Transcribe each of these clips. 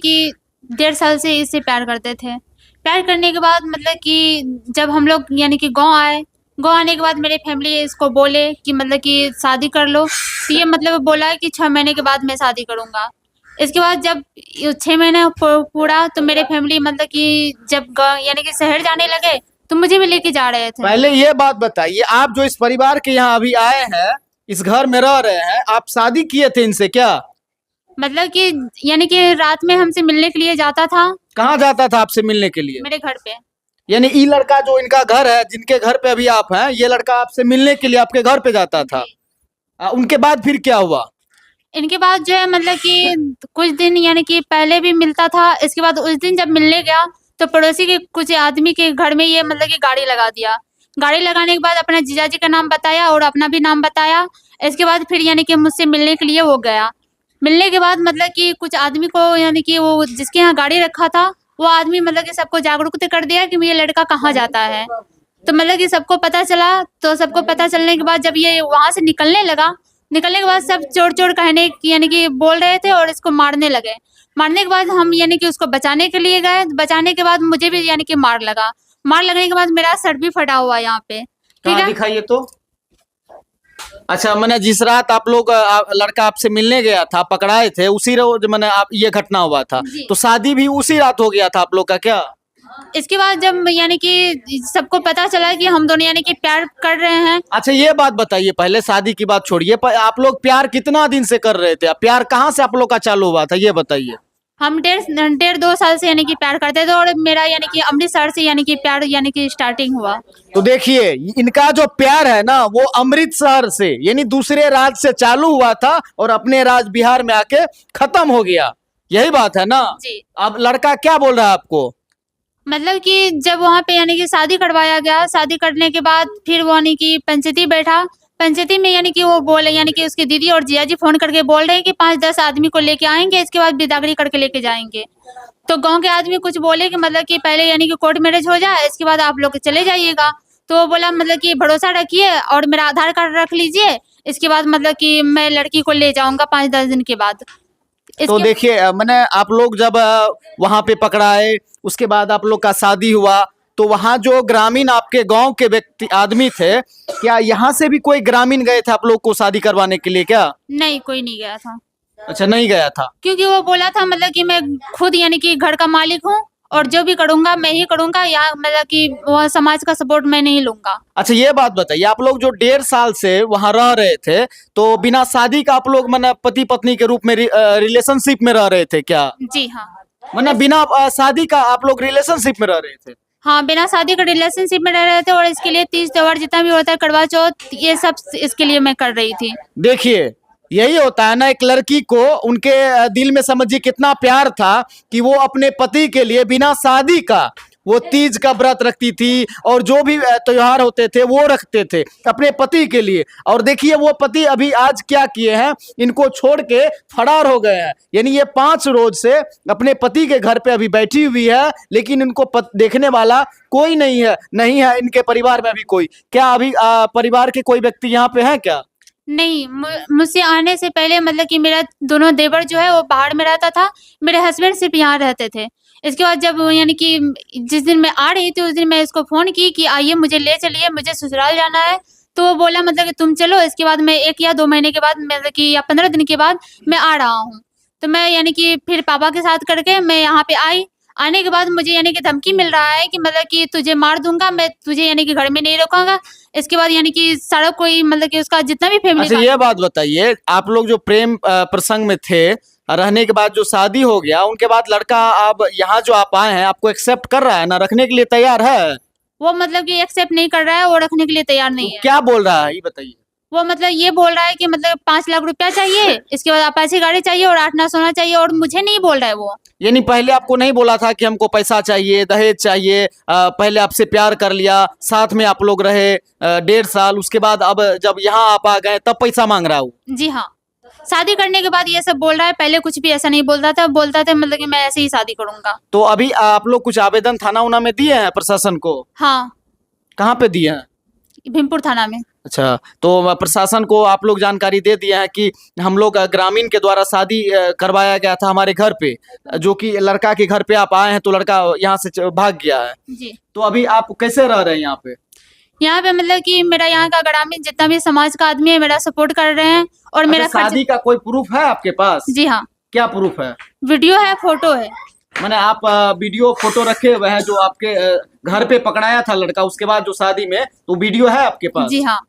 कि 1.5 साल से इससे प्यार करते थे। प्यार करने के बाद मतलब कि जब हम लोग यानी कि गाँव आए, गाँव आने के बाद मेरे फैमिली इसको बोले कि मतलब कि शादी कर लो, तो ये मतलब बोला कि 6 महीने के बाद मैं शादी करूँगा। इसके बाद जब 6 महीने पूरा तो मेरे फैमिली मतलब कि जब यानी कि शहर जाने लगे तो मुझे भी लेके जा रहे थे। पहले ये बात बताइए, आप जो इस परिवार के यहाँ अभी आए हैं, इस घर में रह रहे हैं, आप शादी किए थे इनसे क्या? मतलब कि यानी कि रात में हमसे मिलने के लिए जाता था कहाँ जाता था आपसे मिलने के लिए? मेरे घर पे। यानी ये लड़का जो इनका घर है, जिनके घर पे अभी आप हैं, ये लड़का आपसे मिलने के लिए आपके घर पे जाता था। जी। उनके बाद फिर क्या हुआ? इनके बाद जो है मतलब कि कुछ दिन यानी कि पहले भी मिलता था, इसके बाद उस दिन जब मिलने गया तो पड़ोसी के कुछ आदमी के घर में ये मतलब कि गाड़ी लगा दिया। गाड़ी लगाने के बाद अपना जीजाजी का नाम बताया और अपना भी नाम बताया। इसके बाद फिर यानी कि मुझसे मिलने के लिए वो गया। मिलने के बाद मतलब कि कुछ आदमी को यानी कि वो जिसके यहाँ गाड़ी रखा था, वो आदमी मतलब कि सबको जागरूक कर दिया कि ये लड़का कहाँ जाता है। तो मतलब कि सबको पता चला, तो सबको पता चलने के बाद जब ये वहाँ से निकलने के बाद सब चोर-चोर कहने यानी कि बोल रहे थे और इसको मारने लगे। मारने के बाद हम यानी कि उसको बचाने के लिए गए, बचाने के बाद मुझे भी यानी कि मार लगा। मार लगने के बाद मेरा सर भी फटा हुआ है यहाँ पे, ठीक कहाँ है? दिखाइए तो। अच्छा, मैंने जिस रात आप लोग लड़का आपसे मिलने गया था, पकड़ाए थे, उसी रोज मैंने आप ये घटना हुआ था, जी। तो शादी भी उसी रात हो गया था आप लोग का क्या? इसके बाद जब यानी कि सबको पता चला कि हम दोनों यानी कि प्यार कर रहे हैं। अच्छा, ये बात बताइए, पहले शादी की बात छोड़िए, आप लोग प्यार कितना दिन से कर रहे थे? प्यार कहाँ से आप लोग का चालू हुआ था, ये बताइए। हम 2 साल से यानी कि प्यार करते थे और मेरा यानी कि अमृतसर से यानी कि प्यार यानी कि स्टार्टिंग हुआ। तो देखिए, इनका जो प्यार है ना, वो अमृतसर से यानी दूसरे राज्य से चालू हुआ था और अपने राज्य बिहार में आके खत्म हो गया। यही बात है ना? जी। अब लड़का क्या बोल रहा है आपको? मतलब कि जब वहाँ पे यानी कि शादी करवाया गया, शादी करने के बाद फिर वो यानी कि पंचायती बैठा, पंचायती में यानी कि वो बोले यानी कि उसकी दीदी और जीजाजी फ़ोन करके बोल रहे हैं कि 5-10 आदमी को लेके आएँगे, इसके बाद बिदागरी करके लेके जाएँगे। तो गाँव के आदमी कुछ बोले कि मतलब कि पहले यानी कि कोर्ट मैरिज हो जाए, इसके बाद आप लोग चले जाइएगा। तो वो बोला मतलब कि भरोसा रखिए और मेरा आधार कार्ड रख लीजिए, इसके बाद मतलब कि मैं लड़की को ले जाऊँगा 5-10 दिन के बाद। तो इसके देखिए, मैंने आप लोग जब वहां पे पकड़ाए, उसके बाद आप लोग का शादी हुआ, तो वहां जो ग्रामीण आपके गांव के व्यक्ति आदमी थे, क्या यहाँ से भी कोई ग्रामीण गए थे आप लोग को शादी करवाने के लिए क्या? नहीं, कोई नहीं गया था। अच्छा, नहीं गया था। क्योंकि वो बोला था मतलब कि मैं खुद यानी कि घर का मालिक हूँ और जो भी करूँगा मैं ही करूँगा, या मतलब कि वो समाज का सपोर्ट मैं नहीं लूँगा। अच्छा, ये बात बताइए, आप लोग जो 1.5 साल से वहां रह रहे थे, तो बिना शादी का आप लोग माने पति पत्नी के रूप में रिलेशनशिप में रह रहे थे क्या? जी हाँ। माने बिना शादी का आप लोग रिलेशनशिप में रह रहे थे? हाँ, बिना शादी के रिलेशनशिप में रह रहे थे और इसके लिए तीज त्योहार जितना भी होता है, करवा चौथ, ये सब इसके लिए मैं कर रही थी। देखिए, यही होता है ना, एक लड़की को उनके दिल में समझिए कितना प्यार था कि वो अपने पति के लिए बिना शादी का वो तीज का व्रत रखती थी और जो भी त्योहार होते थे वो रखते थे अपने पति के लिए। और देखिए, वो पति अभी आज क्या किए हैं, इनको छोड़ के फरार हो गए हैं। यानी ये 5 रोज से अपने पति के घर पे अभी बैठी हुई है, लेकिन इनको देखने वाला कोई नहीं है इनके परिवार में अभी कोई। क्या अभी परिवार के कोई व्यक्ति यहाँ पे हैं क्या? नहीं, मुझसे आने से पहले मतलब कि मेरा दोनों देवर जो है वो बाहर में रहता था, मेरे हस्बैंड सिर्फ यहाँ रहते थे। इसके बाद जब यानी कि जिस दिन मैं आ रही थी उस दिन मैं इसको फ़ोन की कि आइए मुझे ले चलिए, मुझे ससुराल जाना है। तो वो बोला मतलब कि तुम चलो, इसके बाद मैं 1 या 2 महीने के बाद मतलब कि या 15 दिन के बाद मैं आ रहा हूँ। तो मैं यानी कि फिर पापा के साथ करके मैं यहाँ पे आई। आने के बाद मुझे यानी कि धमकी मिल रहा है कि मतलब कि तुझे मार दूँगा, मैं तुझे यानी कि घर में नहीं रोकूँगा। इसके बाद यानी कि सारा कोई मतलब कि उसका जितना भी फैमिली अच्छा, का। ये बात बताइए, आप लोग जो प्रेम प्रसंग में थे, रहने के बाद जो शादी हो गया, उनके बाद लड़का अब यहाँ जो आप आए हैं, आपको एक्सेप्ट कर रहा है ना, रखने के लिए तैयार है? वो मतलब कि एक्सेप्ट नहीं कर रहा है, वो रखने के लिए तैयार तो नहीं है। क्या बोल रहा है, ये बताइए। वो मतलब ये बोल रहा है कि मतलब 5 लाख रुपया चाहिए, इसके बाद अपाची गाड़ी चाहिए और 8 ना सोना चाहिए, और मुझे नहीं बोल रहा है वो। यानी पहले आपको नहीं बोला था कि हमको पैसा चाहिए, दहेज चाहिए, पहले आपसे प्यार कर लिया, साथ में आप लोग रहे 1.5 साल, उसके बाद अब जब यहाँ आप आ गए तब पैसा मांग रहा हूँ? जी हाँ। शादी करने के बाद ये सब बोल रहा है, पहले कुछ भी ऐसा नहीं बोलता था, बोलता था मतलब कि मैं ऐसे ही शादी करूँगा। तो अभी आप लोग कुछ आवेदन थाना उना में दिए हैं प्रशासन को? हाँ, कहाँ पे दिए हैं? भीमपुर थाना में। अच्छा, तो प्रशासन को आप लोग जानकारी दे दिए हैं कि हम लोग ग्रामीण के द्वारा शादी करवाया गया था हमारे घर पे, जो कि लड़का के घर पे आप आए हैं तो लड़का यहाँ से भाग गया है। जी। तो अभी आप कैसे रह रहे हैं यहाँ पे? यहाँ पे मतलब कि मेरा यहाँ का ग्रामीण जितना भी समाज का आदमी है मेरा सपोर्ट कर रहे हैं और मेरा अच्छा, शादी का कोई प्रूफ है आपके पास? जी हाँ, क्या प्रूफ है? वीडियो है, फोटो है। माने आप वीडियो फोटो रखे हुए हैं जो आपके घर पे पकड़ाया था लड़का, उसके बाद जो शादी में, तो वीडियो है आपके पास? जी हाँ,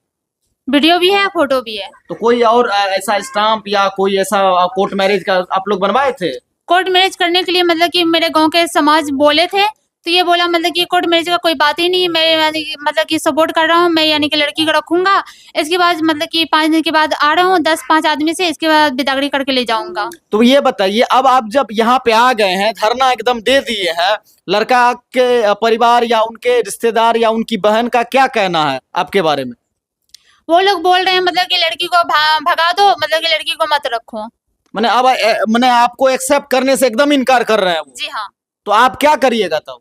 वीडियो भी है, फोटो भी है। तो कोई और ऐसा स्टाम्प या कोई ऐसा कोर्ट मैरिज का आप लोग बनवाए थे? कोर्ट मैरिज करने के लिए मतलब कि मेरे गांव के समाज बोले थे, तो ये बोला मतलब कि कोर्ट मैरिज का कोई बात ही नहीं, मैं मतलब कि सपोर्ट कर रहा हूँ, मैं यानी कि लड़की को रखूंगा। इसके बाद मतलब कि 5 दिन के बाद आ रहा हूँ 10-5 आदमी से, इसके बाद बिदागड़ी करके ले जाऊंगा। तो ये बताइए, अब आप जब यहाँ पे आ गए हैं, धरना एकदम दे दिए हैं, लड़का के परिवार या उनके रिश्तेदार या उनकी बहन का क्या कहना है आपके बारे में? वो लोग बोल रहे हैं मतलब कि लड़की को भगा दो, मतलब कि लड़की को मत रखो। मैंने अब मैंने आपको एक्सेप्ट करने से एकदम इनकार कर रहे हैं वो। जी हाँ, तो आप क्या करिएगा तब?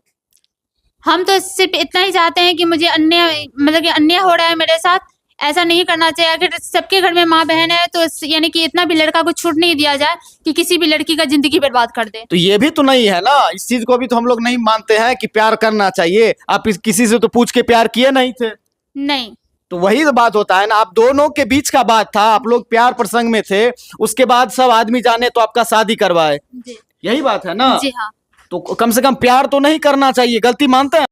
हम तो सिर्फ इतना ही चाहते हैं कि मुझे अन्याय मतलब कि अन्याय हो रहा है मेरे साथ, ऐसा नहीं करना चाहिए। अगर सबके घर में माँ बहन है तो यानी कि इतना भी लड़का को छूट नहीं दिया जाए कि किसी भी लड़की का जिंदगी बर्बाद कर दे। तो ये भी तो नहीं है ना, इस चीज को भी तो हम लोग नहीं मानते हैं कि प्यार करना चाहिए। आप किसी से तो पूछ के प्यार किए नहीं थे? नहीं। तो वही तो बात होता है ना, आप दोनों के बीच का बात था, आप लोग प्यार प्रसंग में थे, उसके बाद सब आदमी जाने तो आपका शादी करवाए, जी। यही बात है ना। जी हाँ। तो कम से कम प्यार तो नहीं करना चाहिए, गलती मानते हैं?